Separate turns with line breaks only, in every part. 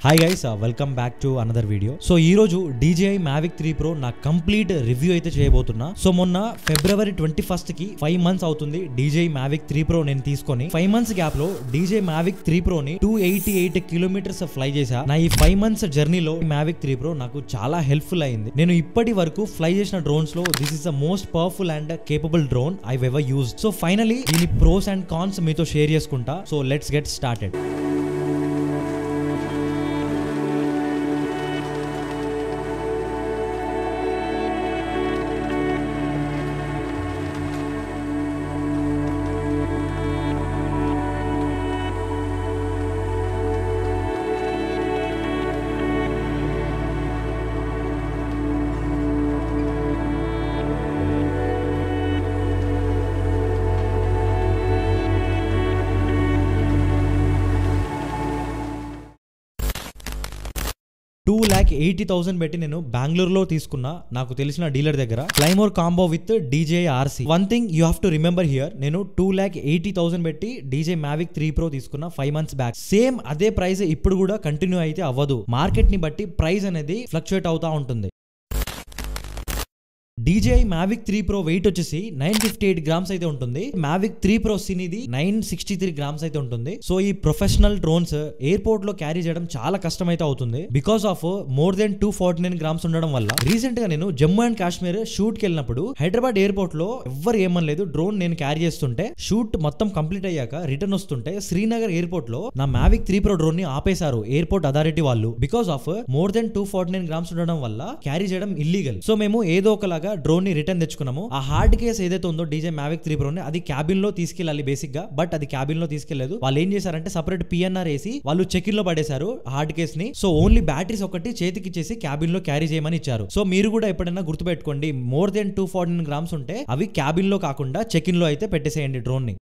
Hi guys, welcome back to another video. So ee roju DJI Mavic 3 Pro na complete review aithe cheyabothunna. So monna February 21st ki 5 months avutundi DJI Mavic 3 Pro nenu teeskoni 5 months gap lo DJI Mavic 3 Pro ni 288 kilometers fly chesa. Na ee 5 months journey lo Mavic 3 Pro naku chaala helpful ayindi. Nenu ippati varaku fly chesina drones lo this is the most powerful and capable drone I've ever used. So finally deeni pros and cons meeto share cheskunta. So let's get started. $2,80,000 పెట్టి నేను బెంగళూరులో తీసుకున్నా నాకు తెలిసిన dealer దగ్గర fly more combo with DJI RC. One thing you have to remember here, నేను 2,80,000 పెట్టి DJI Mavic 3 Pro తీసుకున్న 5 months బ్యాక్. సేమ్ అదే ప్రైస్ ఇప్పుడు కూడా కంటిన్యూ అయితే అవ్వదు. మార్కెట్ ని బట్టి ప్రైస్ అనేది ఫ్లక్చుయేట్ అవుతా ఉంటుంది. DJI Mavic 3 Pro వెయిట్ వచ్చేసి 958 grams అయితే ఉంటుంది. Mavic 3 Pro సినిది 963 grams అయితే ఉంటుంది. సో ఈ ప్రొఫెషనల్ డ్రోన్స్ ఎయిర్పోర్ట్ లో క్యారీ చేయడం చాలా కష్టం అయితే అవుతుంది because of more than 249 grams ఉండడం వల్ల. రీసెంట్ గా నేను జమ్మూ అండ్ కాశ్మీర్ షూట్ కి వెళ్ళినప్పుడు హైదరాబాద్ ఎయిర్పోర్ట్ లో ఎవ్వరు ఏమనలేదు, డ్రోన్ నేను క్యారీ చేస్తుంటే షూట్ మొత్తం కంప్లీట్ అయ్యాక రిటర్న్ వస్తుంటే శ్రీనగర్ ఎయిర్పోర్ట్ లో నా Mavic 3 Pro డ్రోన్ ని ఆపేశారు ఎయిర్పోర్ట్ అథారిటీ వాళ్ళు. Because of more than 249 grams ఉండడం వల్ల క్యారీ చేయడం ఇల్లీగల్. సో మేము ఏదో ఒకలాగా డ్రోన్ ని రిటర్న్ తెచ్చుకున్నాము. ఆ హార్డ్ కేస్ ఏదైతే ఉందో DJI Mavic 3 Pro ని అది క్యాబిన్ లో తీసుకెళ్ళాలి బేసిక్ గా, బట్ అది క్యాబిన్ లో తీసుకెళ్లేదు. వాళ్ళు ఏం చేశారంటే సపరేట్ PNR వేసి వాళ్ళు చెక్ ఇన్ లో పడేశారు హార్డ్ కేస్ ని. సో ఓన్లీ బ్యాటరీస్ ఒకటి చేతికి ఇచ్చేసి క్యాబిన్ లో క్యారీ చేయమని ఇచ్చారు. సో మీరు కూడా ఎప్పుడైనా గుర్తుపెట్టుకోండి, మోర్ దెన్ 249 grams ఉంటే అవి క్యాబిన్ లో కాకుండా చెక్ ఇన్ లో అయితే పెట్టేసేయండి డ్రోన్ ని.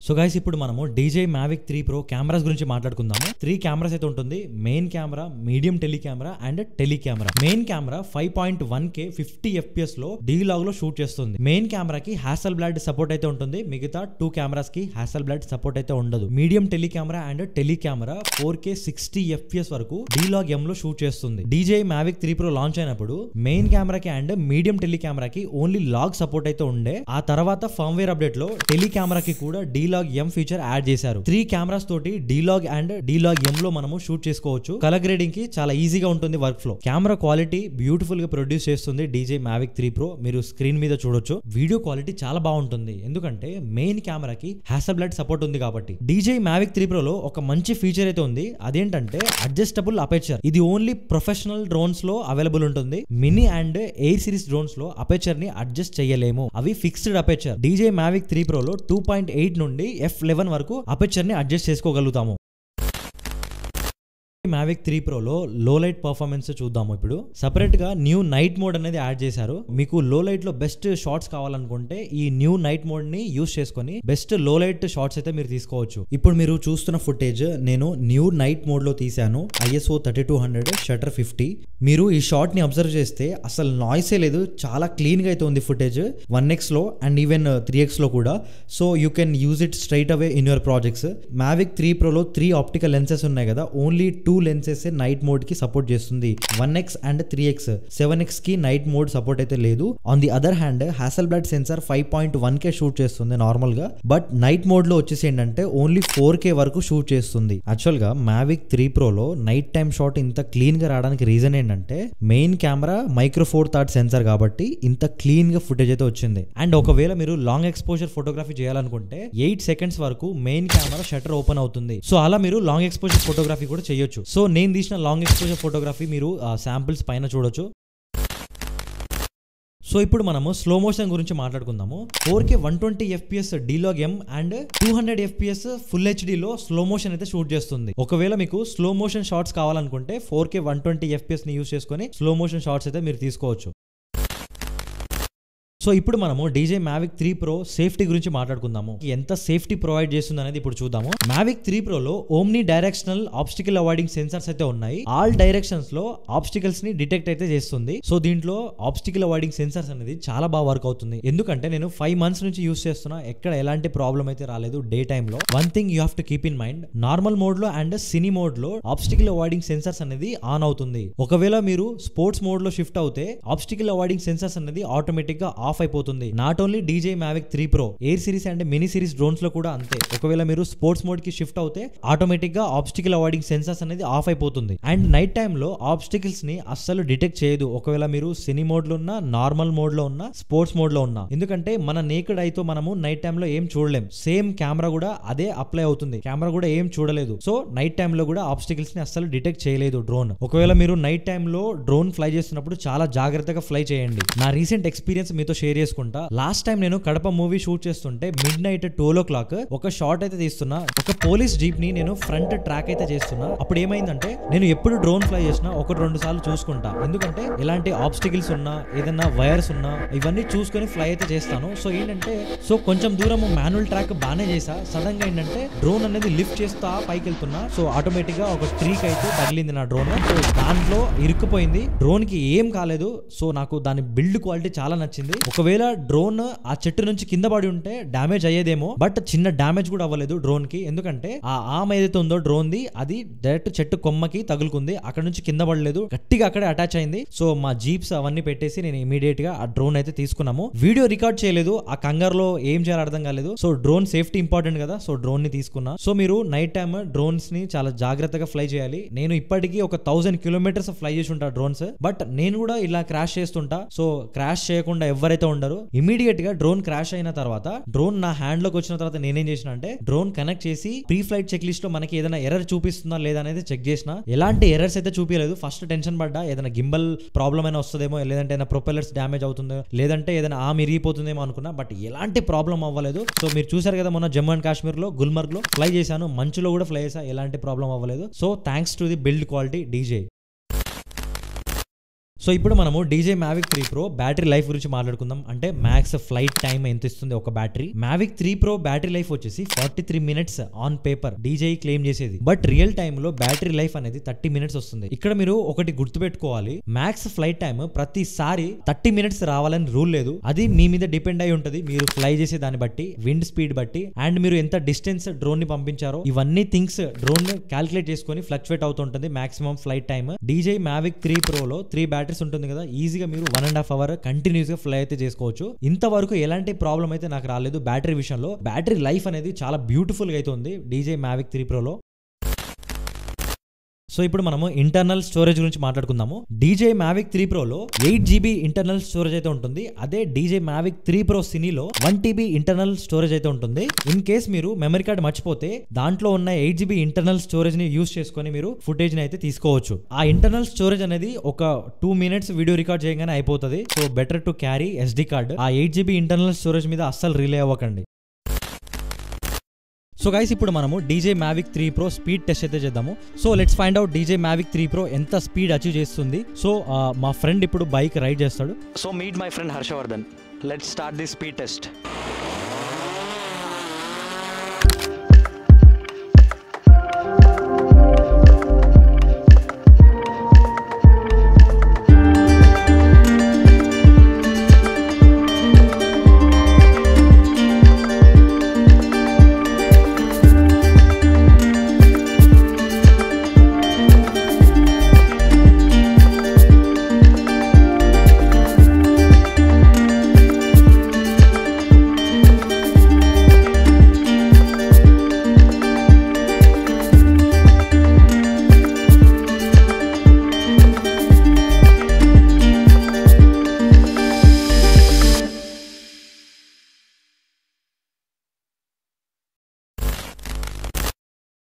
సో గైస్, ఇప్పుడు మనము DJI Mavic 3 Pro కెమెరాస్ గురించి మాట్లాడుకుందాము. 3 కెమెరాస్ అయితే ఉంటుంది. Main camera, medium tele camera and tele camera. Main camera 5.1K 50 FPS లో D-Log లో షూట్ చేస్తుంది. మెయిన్ కెమెరాకి Hasselblad సపోర్ట్ అయితే ఉంటుంది. మిగతా 2 కెమెరాస్ కి Hasselblad సపోర్ట్ అయితే ఉండదు. Medium tele camera and tele camera 4K 60 FPS వరకు D-Log M లో షూట్ చేస్తుంది. DJI Mavic 3 Pro లాంచ్ అయినప్పుడు మెయిన్ కెమెరాకి అండ్ మీడియం టెలి కెమెరాకి ఓన్లీ లాగ్ సపోర్ట్ అయితే ఉండే. ఆ తర్వాత ఫర్మ్వేర్ అప్డేట్ లో టెలి కెమెరాకి కూడా D-Log M ఫీచర్ యాడ్ చేశారు. 3 కెమెరాస్ తోటి D-Log అండ్ D-Log M లో మనము షూట్ చేసుకోవచ్చు. కలర్ గ్రేడింగ్ కి చాలా ఈజీగా ఉంటుంది work flow. Camera quality beautiful గా ప్రొడ్యూస్ చేస్తుంది DJI Mavic 3 Pro. మీరు స్క్రీన్ మీద చూడొచ్చు. వీడియో క్వాలిటీ చాలా బాగుంటుంది ఎందుకంటే మెయిన్ కెమెరాకి Hasselblad సపోర్ట్ ఉంది కాబట్టి. DJI Mavic 3 Pro లో ఒక మంచి ఫీచర్ అయితే ఉంది. అదేంటంటే అడ్జస్టబుల్ అపేచర్. ఇది ఓన్లీ ప్రొఫెషనల్ డ్రోన్స్ లో అవైలబుల్ ఉంటుంది. Mini and air series drones లో అపేచర్ ని అడ్జస్ట్ చేయలేము, అవి fixed aperture. DJI Mavic 3 Pro లో 2.8 నుండి F11 వరకు అపేచర్ ని అడ్జస్ట్ చేసుకోగలుగుతాము. Mavic 3 Pro లో లో లైట్ పర్ఫార్మెన్స్ చూద్దాము. ఇప్పుడు సపరేట్ గా న్యూ నైట్ మోడ్ అనేది యాడ్ చేశారు. మీకు లో లైట్ లో బెస్ట్ షాట్స్ కావాలనుకుంటే ఈ న్యూ నైట్ మోడ్ ని యూస్ చేసుకొని బెస్ట్ లో లైట్ షాట్స్ అయితే మీరు తీసుకోవచ్చు. ఇప్పుడు మీరు చూస్తున్న ఫుటేజ్ నేను న్యూ నైట్ మోడ్ లో తీసాను. ISO 3200 shutter 50. మీరు ఈ షాట్ ని అబ్జర్వ్ చేస్తే అసలు నాయిసే లేదు, చాలా క్లీన్ గా అయితే ఉంది ఫుటేజ్ 1x లో అండ్ ఈవెన్ 3x లో కూడా. So you can use it straight away in your projects. Mavic 3 Pro లో 3 ఆప్టికల్ లెన్సెస్ ఉన్నాయి కదా, ఓన్లీ 2 లెన్సెస్ నైట్ మోడ్ కి సపోర్ట్ చేస్తుంది. 1x and 3x. 7x కి నైట్ మోడ్ సపోర్ట్ అయితే లేదు. On the other hand Hasselblad sensor 5.1K shoot చేస్తుంది normal గా, బట్ నైట్ మోడ్ లో వచ్చేసి ఏంటంటే ఓన్లీ 4K వరకు షూట్ చేస్తుంది. యాక్చువల్ గా Mavic 3 Pro లో నైట్ టైమ్ షాట్ ఇంత క్లీన్ గా రావడానికి రీజన్ ఏంటంటే main camera micro four third sensor కాబట్టి ఇంత క్లీన్ గా ఫుటేజ్ అయితే వచ్చింది. అండ్ ఒకవేళ మీరు లాంగ్ ఎక్స్పోజర్ ఫోటోగ్రఫీ చేయాలనుకుంటే 8 seconds వరకు మెయిన్ కెమెరా షటర్ ఓపెన్ అవుతుంది. సో అలా మీరు లాంగ్ ఎక్స్పోజర్ ఫోటోగ్రఫీ కూడా చేయొచ్చు. సో నేను తీసిన లాంగ్ ఎక్స్పోజర్ ఫోటోగ్రఫీ మీరు శాంపిల్స్ పైన చూడొచ్చు. సో ఇప్పుడు మనము స్లో మోషన్ గురించి మాట్లాడుకుందాము. 4K 120 FPS D-Log M and 200 FPS full HD లో స్లో మోషన్ అయితే షూట్ చేస్తుంది. ఒకవేళ మీకు స్లో మోషన్ షాట్స్ కావాలనుకుంటే 4K 120 FPS ని యూస్ చేసుకొని స్లో మోషన్ షాట్స్ అయితే మీరు తీసుకోవచ్చు. సో ఇప్పుడు మనము DJI Mavic 3 Pro సేఫ్టీ గురించి మాట్లాడుకుందాము. ఎంత సేఫ్టీ ప్రొవైడ్ చేస్తుంది అనేది ఇప్పుడు చూద్దాము. Mavic 3 Pro లో omni directional obstacle avoiding sensors అయితే ఉన్నాయి. ఆల్ డైరెక్షన్స్ లో ఆబ్స్టికల్స్ ని డిటెక్ట్ అయితే చేస్తుంది. సో దీంట్లో ఆబ్స్టికల్ అవాయిడింగ్ సెన్సార్స్ అనేది చాలా బాగా వర్క్ అవుతుంది. ఎందుకంటే నేను 5 months నుంచి యూస్ చేస్తున్నా, ఎక్కడ ఎలాంటి ప్రాబ్లం అయితే రాలేదు డే టైమ్ లో. One thing you have to keep in mind, normal mode లో అండ్ సినీ మోడ్ లో ఆబ్స్టికల్ అవాయిడింగ్ సెన్సార్స్ అనేది ఆన్ అవుతుంది. ఒకవేళ మీరు స్పోర్ట్స్ మోడ్ లో షిఫ్ట్ అవుతే ఆబ్స్టికల్ అవాయిడింగ్ సెన్సార్స్ అనేది ఆటోమేటిక్ గా ఆఫ్ అయిపోతుంది. Not only DJI Mavic 3 Pro, air series and mini series drones లో కూడా అంతే. ఒకవేళ మీరు స్పోర్ట్స్ మోడ్ కి షిఫ్ట్ అవుతే ఆటోమేటిక్ గా ఆబ్స్టికల్ అవాయిడింగ్ సెన్సార్స్ అనేది ఆఫ్ అయిపోతుంది. అండ్ నైట్ టైమ్ లో ఆబ్స్టికల్స్ ని అస్సలు డిటెక్ట్ చేయదు, ఒకవేళ మీరు సినీ మోడ్ లో ఉన్నా, నార్మల్ మోడ్ లో ఉన్నా, స్పోర్ట్స్ మోడ్ లో ఉన్నా. ఎందుకంటే మన నేకెడ్ అయితే మనము నైట్ టైమ్ లో ఏం చూడలేం. సేమ్ కెమెరా కూడా అదే అప్లై అవుతుంది, కెమెరా కూడా ఏం చూడలేదు. సో నైట్ టైమ్ లో కూడా ఆబ్స్టికల్స్ ని అస్సలు డిటెక్ట్ చేయలేదు డ్రోన్. ఒకవేళ మీరు నైట్ టైమ్ లో డ్రోన్ ఫ్లై చేస్తున్నప్పుడు చాలా జాగ్రత్తగా ఫ్లై చేయండి. నా రీసెంట్ ఎక్స్పీరియన్స్ మీతో షేర్ చేసుకుంటా. లాస్ట్ టైం నేను కడప మూవీ షూట్ చేస్తుంటే మిడ్ నైట్ 12 o'clock ఒక షాట్ అయితే తీస్తున్నా. ఒక పోలీస్ జీప్ ని నేను ఫ్రంట్ ట్రాక్ అయితే చేస్తున్నా. అప్పుడు ఏమైందంటే, నేను ఎప్పుడు డ్రోన్ ఫ్లై చేసినా 1-2 సార్లు చూసుకుంటా. ఎందుకంటే ఎలాంటి ఆబ్స్టికల్స్ ఉన్నా, ఏదైనా వైర్స్ ఉన్నా, ఇవన్నీ చూసుకొని ఫ్లై అయితే చేస్తాను. సో ఏంటంటే, కొంచెం దూరం మాన్యువల్ ట్రాక్ బాగానే చేసా. సడన్ గా ఏంటంటే డ్రోన్ అనేది లిఫ్ట్ చేస్తా పైకి వెళ్తున్నా. సో ఆటోమేటిక్ గా ఒక ట్రీక్ అయితే తగిలింది నా డ్రోన్. సో దాంట్లో ఇరుక్కుపోయింది. డ్రోన్ కి ఏం కాలేదు. సో నాకు దాని బిల్డ్ క్వాలిటీ చాలా నచ్చింది. ఒకవేళ డ్రోన్ ఆ చెట్టు నుంచి కింద పడి ఉంటే డ్యామేజ్ అయ్యేదేమో, బట్ చిన్న డ్యామేజ్ కూడా అవ్వలేదు డ్రోన్ కి. ఎందుకంటే ఆ ఆమ్ ఏదైతే ఉందో డ్రోన్ ది, అది డైరెక్ట్ చెట్టు కొమ్మకి తగులుకుంది, అక్కడ నుంచి కింద పడలేదు, గట్టిగా అక్కడే అటాచ్ అయింది. సో మా జీప్స్ అవన్నీ పెట్టేసి నేను ఇమీడియట్ గా ఆ డ్రోన్ అయితే తీసుకున్నాము. వీడియో రికార్డ్ చేయలేదు, ఆ కంగారులో ఏం చేయాలో అర్థం కాలేదు. సో డ్రోన్ సేఫ్టీ ఇంపార్టెంట్ కదా, సో డ్రోన్ ని తీసుకున్నా. సో మీరు నైట్ టైమ్ డ్రోన్స్ ని చాలా జాగ్రత్తగా ఫ్లై చేయాలి. నేను ఇప్పటికీ ఒక 1000 kilometers ఫ్లై చేసి ఉంటా డ్రోన్స్, బట్ నేను కూడా ఇలా క్రాష్ చేస్తుంటా. సో క్రాష్ చేయకుండా ఎవరైతే ఉండరు, ఇమీడియట్ గా డ్రోన్ క్రాష్ అయిన తర్వాత, డ్రోన్ నా హ్యాండ్ లోకి వచ్చిన తర్వాత నేనేం చేసిన అంటే, డ్రోన్ కనెక్ట్ చేసి ప్రీ ఫ్లైట్ చెక్ లిస్ట్ లో మనకి ఏదైనా ఎర్రర్ చూపిస్తుందా లేదా అనేది చెక్ చేసిన. ఎలాంటి ఎర్రర్స్ అయితే చూపించలేదు. ఫస్ట్ టెన్షన్ పడ్డా, ఏదైనా గింబల్ ప్రాబ్లం అయినా వస్తుందేమో, లేదంటే ఏదైనా ప్రొపెల్లర్స్ డ్యామేజ్ అవుతుందో, లేదంటే ఏదైనా ఆమ్ ఇరిగిపోతుందేమో అనుకున్నా. బట్ ఎలాంటి ప్రాబ్లం అవ్వలేదు. సో మీరు చూసారు కదా, మొన్న జమ్మూ అండ్ కాశ్మీర్ లో గుల్మర్గ్ లో ఫ్లై చేశాను, మంచులో కూడా ఫ్లై చేసా, ఎలాంటి ప్రాబ్లం అవ్వలేదు. So thanks to the build quality DJI. So ఇప్పుడు మనము DJI Mavic 3 Pro battery life గురించి మాట్లాడుకుందాం. అంటే మ్యాక్స్ ఫ్లైట్ టైం ఎంత ఇస్తుంది ఒక battery. Mavic 3 Pro battery life వచ్చేసి 43 minutes on paper DJI claim చేసేది. బట్ రియల్ టైమ్ లో బ్యాటరీ లైఫ్ అనేది 30 minutes వస్తుంది. ఇక్కడ మీరు ఒకటి గుర్తుపెట్టుకోవాలి, మ్యాక్స్ ఫ్లైట్ టైం ప్రతిసారి 30 minutes రావాలని రూల్ లేదు. అది మీ మీద డిపెండ్ అయి ఉంటది, మీరు ఫ్లై చేసే దాన్ని బట్టి, విండ్ స్పీడ్ బట్టి, అండ్ మీరు ఎంత డిస్టెన్స్ డ్రోన్ ని పంపించారో, ఇవన్నీ థింగ్స్ డ్రోన్ క్యాల్కులేట్ చేసుకొని ఫ్లక్చువేట్ అవుతుంటది maximum flight time. DJI Mavic 3 Pro లో 3 బ్యాటరీస్ ఉంటుంది కదా, ఈజీగా మీరు 1.5 hours కంటిన్యూస్ గా ఫ్లై అయితే చేసుకోవచ్చు. ఇంతవరకు ఎలాంటి ప్రాబ్లం అయితే నాకు రాలేదు బ్యాటరీ విషయంలో. బ్యాటరీ లైఫ్ అనేది చాలా బ్యూటిఫుల్ గా అయితే ఉంది DJI Mavic 3 Pro లో. సో ఇప్పుడు మనము ఇంటర్నల్ స్టోరేజ్ గురించి మాట్లాడుకుందాము. DJI Mavic 3 Pro లో 8GB ఇంటర్నల్ స్టోరేజ్ అయితే ఉంటుంది. అదే DJI Mavic 3 Pro సినీలో 1TB internal storage అయితే ఉంటుంది. ఇన్ కేస్ మీరు మెమరీ కార్డ్ మర్చిపోతే, దాంట్లో ఉన్న 8GB ఇంటర్నల్ స్టోరేజ్ ని యూస్ చేసుకొని మీరు ఫుటేజ్ ని అయితే తీసుకోవచ్చు. ఆ ఇంటర్నల్ స్టోరేజ్ అనేది ఒక 2 minutes వీడియో రికార్డ్ చేయగానే అయిపోతుంది. So better to carry SD card. ఆ 8GB ఇంటర్నల్ స్టోరేజ్ మీద అస్సలు రిలే అవ్వకండి. సో గైస్, ఇప్పుడు మనము DJI Mavic 3 Pro speed test అయితే చేద్దాము. So let's find out DJI Mavic 3 Pro ఎంత స్పీడ్ అచీవ్ చేస్తుంది. సో మా ఫ్రెండ్ ఇప్పుడు బైక్ రైడ్ చేస్తాడు.
So meet my friend Harshavardhan. Let's start the speed test.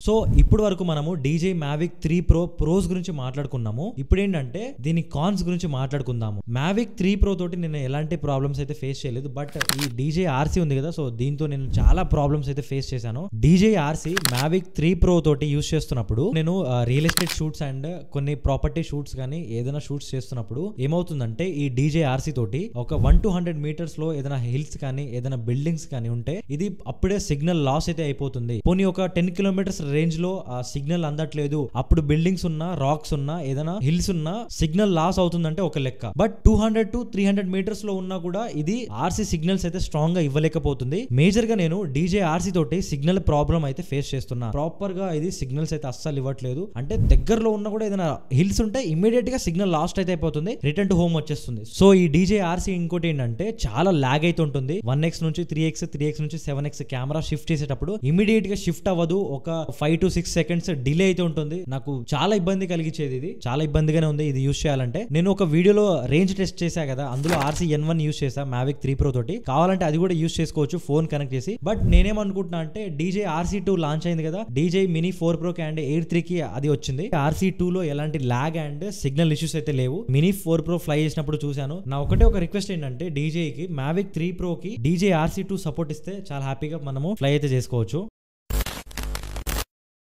So ఇప్పుడు వరకు మనము DJI Mavic 3 Pro ప్రోస్ గురించి మాట్లాడుకున్నాము. ఇప్పుడు ఏంటంటే దీని కాన్స్ గురించి మాట్లాడుకుందాము. Mavic 3 Pro తోటి నేను ఎలాంటి ప్రాబ్లమ్స్ అయితే ఫేస్ చేయలేదు, బట్ ఈ DJI RC ఉంది కదా, సో దీంతో నేను చాలా ప్రాబ్లమ్స్ అయితే ఫేస్ చేశాను. DJI RC Mavic 3 Pro తోటి యూస్ చేస్తున్నప్పుడు నేను రియల్ ఎస్టేట్ షూట్స్ అండ్ కొన్ని ప్రాపర్టీ షూట్స్ కానీ ఏదైనా షూట్స్ చేస్తున్నప్పుడు ఏమవుతుందంటే ఈ DJI RC తోటి ఒక 100-100 మీటర్స్ లో ఏదైనా హిల్స్ కానీ ఏదైనా బిల్డింగ్స్ కానీ ఉంటే ఇది అప్పుడే సిగ్నల్ లాస్ అయితే అయిపోతుంది. పోనీ ఒక 10 కిలోమీటర్స్ రేంజ్ లో ఆ సిగ్నల్ అందట్లేదు, అప్పుడు బిల్డింగ్స్ ఉన్నా రాక్స్ ఉన్నా ఏదైనా హిల్స్ ఉన్నా సిగ్నల్ లాస్ అవుతుందంటే ఒక లెక్క. బట్ 200-300 మీటర్స్ లో ఉన్నా కూడా ఇది RC సిగ్నల్స్ అయితే స్ట్రాంగ్ గా ఇవ్వలేకపోతుంది. మేజర్ గా నేను DJI RC తోటి సిగ్నల్ ప్రాబ్లం అయితే ఫేస్ చేస్తున్నా. ప్రాపర్ గా ఇది సిగ్నల్స్ అయితే అస్సలు ఇవ్వట్లేదు. అంటే దగ్గరలో ఉన్నా కూడా ఏదైనా హిల్స్ ఉంటే ఇమీడియట్ గా సిగ్నల్ లాస్ట్ అయితే అయిపోతుంది, రిటర్న్ టు హోమ్ వచ్చేస్తుంది. సో ఈ DJI RC ఇంకోటి ఏంటంటే చాలా లాగ్ అయితే ఉంటుంది. 1x నుంచి 3x నుంచి 7x కెమెరా షిఫ్ట్ చేసేటప్పుడు ఇమీడియట్ గా షిఫ్ట్ అవ్వదు, ఒక 5 to 6 సెకండ్స్ డిలే అయితే ఉంటుంది. నాకు చాలా ఇబ్బంది కలిగించేది, ఇది చాలా ఇబ్బందిగానే ఉంది ఇది యూస్ చేయాలంటే. నేను ఒక వీడియోలో రేంజ్ టెస్ట్ చేశా కదా, అందులో RC N1 యూస్ చేసా Mavic 3 Pro తోటి. కావాలంటే అది కూడా యూస్ చేసుకోవచ్చు ఫోన్ కనెక్ట్ చేసి. బట్ నేనేమనుకుంటున్నా అంటే DJI RC2 లాంచ్ అయింది కదా, DJI Mini 4 Pro and Air 3 కి అది వచ్చింది. RC2 లో ఎలాంటి లాగ్ అండ్ సిగ్నల్ ఇష్యూస్ అయితే లేవు. Mini 4 Pro ఫ్లై చేసినప్పుడు చూశాను. నా ఒకటే ఒక రిక్వెస్ట్ ఏంటంటే DJI కి Mavic 3 Pro కి DJI RC2 సపోర్ట్ ఇస్తే చాలా హ్యాపీగా మనము ఫ్లై అయితే చేసుకోవచ్చు.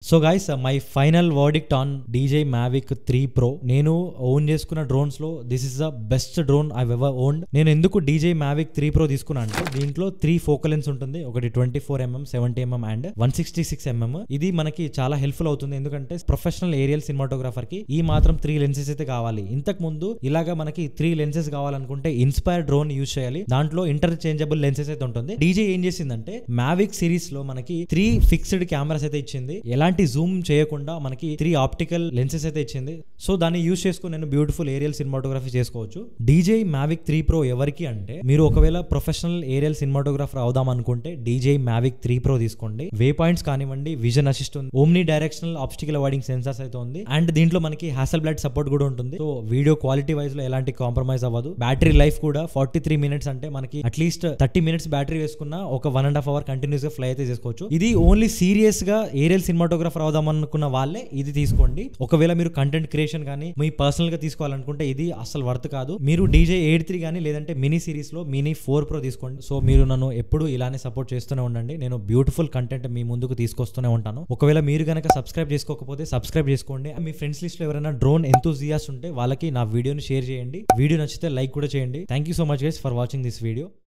So guys, my final verdict on DJI Mavic 3 Pro. నేను ఓన్ చేసుకున్న డ్రోన్స్ లో this is the best drone I ever owned. నేను ఎందుకు DJI Mavic 3 Pro తీసుకున్నా అంటే దీంట్లో 3 ఫోకల్ లెన్స్ ఉంటుంది. ఒకటి 24mm, 70mm అండ్ 166mm. ఇది మనకి చాలా హెల్ప్ఫుల్ అవుతుంది, ఎందుకంటే ప్రొఫెషనల్ ఏరియల్ సినిమాటోగ్రాఫర్ కి ఈ మాత్రం 3 లెన్సెస్ అయితే కావాలి. ఇంతకు ముందు ఇలాగా మనకి 3 లెన్సెస్ కావాలనుకుంటే ఇన్స్పైర్ డ్రోన్ యూజ్ చేయాలి, దాంట్లో ఇంటర్చేంజబుల్ లెన్సెస్ అయితే ఉంటుంది. DJI ఏం చేసిందంటే Mavic సిరీస్ లో మనకి 3 ఫిక్స్డ్ కెమెరాస్ అయితే ఇచ్చింది. ఎలాంటి జూమ్ చేయకుండా మనకి 3 ఆప్టికల్ లెన్సెస్ అయితే ఇచ్చింది. సో దాన్ని యూజ్ చేసుకుని నేను బ్యూటిఫుల్ ఏరియల్ సినిమాటోగ్రఫీ చేసుకోవచ్చు. DJI Mavic 3 Pro ఎవరికి అంటే మీరు ఒకవేళ ప్రొఫెషనల్ ఏరియల్ సినిమాటోగ్రాఫర్ అవుదాం అనుకుంటే DJI Mavic 3 Pro తీసుకోండి. వే పాయింట్స్ కానివ్వండి, విజన్ అసిస్ట్ ఉంది, omni directional obstacle avoiding sensors అయితే ఉంది, అండ్ దీంట్లో మనకి హాసెల్బ్లాడ్ సపోర్ట్ కూడా ఉంటుంది. సో వీడియో క్వాలిటీ వైజ్ లో ఎలాంటి కాంప్రమైజ్ అవ్వదు. బ్యాటరీ లైఫ్ కూడా 43 మినిట్స్, అంటే మనకి అట్లీస్ట్ 30 మినిట్స్ బ్యాటరీ వేసుకున్న ఒక 1.5 hour కంటిన్యూస్ గా ఫ్లై అయితే చేసుకోవచ్చు. ఇది ఓన్లీ సీరియస్ గా ఏరియల్ సినిమాటోగ్రాఫర్ అవుదాం అనుకున్న వాళ్ళే ఇది తీసుకోండి. ఒకవేళ మీరు కంటెంట్ క్రియేషన్ కానీ మీ పర్సనల్ గా తీసుకోవాలనుకుంటే ఇది అసలు వర్త్ కాదు. మీరు DJI 8-3 కానీ లేదంటే మినీ సిరీస్ లో Mini 4 Pro తీసుకోండి. సో మీరు నన్ను ఎప్పుడు ఇలానే సపోర్ట్ చేస్తూనే ఉండండి. నేను బ్యూటిఫుల్ కంటెంట్ మీ ముందుకు తీసుకొస్తూనే ఉంటాను. ఒకవేళ మీరు కనుక సబ్స్క్రైబ్ చేసుకోకపోతే సబ్స్క్రైబ్ చేసుకోండి. మీ ఫ్రెండ్స్ లిస్ట్ లో ఎవరైనా డ్రోన్ ఎంతూజియాస్ట్ ఉంటే వాళ్ళకి నా వీడియోని షేర్ చేయండి. వీడియో నచ్చితే లైక్ కూడా చేయండి. Thank you so much guys for watching this video.